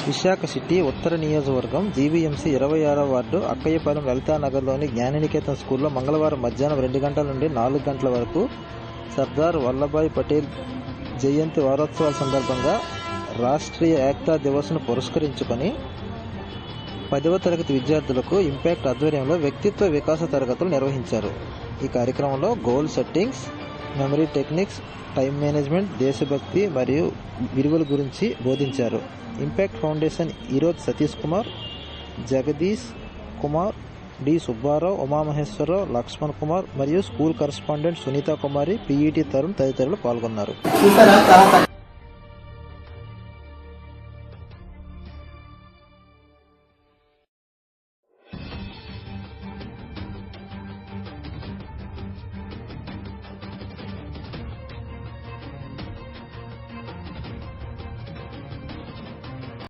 Visakha city ఉత్తర నియోజకవర్గం GVMC 26వ ward Akkayyapalem లలితానగర్లోని జ్ఞాననికేతన్ స్కూల్లో మంగళవారం మధ్యాహ్నం 2 గంటల నుండి 4 గంటల వరకు సర్దార్ వల్లభాయ్ పటేల్ జయంతి వారోత్సవాల సందర్భంగా రాష్ట్రీయ ఏకతా దివస్ను పురస్కరించుకొని 10వ తరగతి విద్యార్థులకు ఇంపాక్ట్ ఆధ్వర్యంలో వ్యక్తిత్వ వికాస తరగతులు నిర్వహించారు. ఈ కార్యక్రమంలో goal settings, memory techniques, time management, దేశభక్తి మరియు విలువల గురించి బోధించారు. ఇంపాక్ట్ ఫౌండేషన్ ఈరోజు సతీష్ కుమార్, జగదీష్ కుమార్, డి సుబ్బారావు, ఉమామహేశ్వరరావు, లక్ష్మణ్ కుమార్ మరియు స్కూల్ కరెస్పాండెంట్ సునీతా కుమారి, పీఈటీ తరుణ్ తదితరులు పాల్గొన్నారు.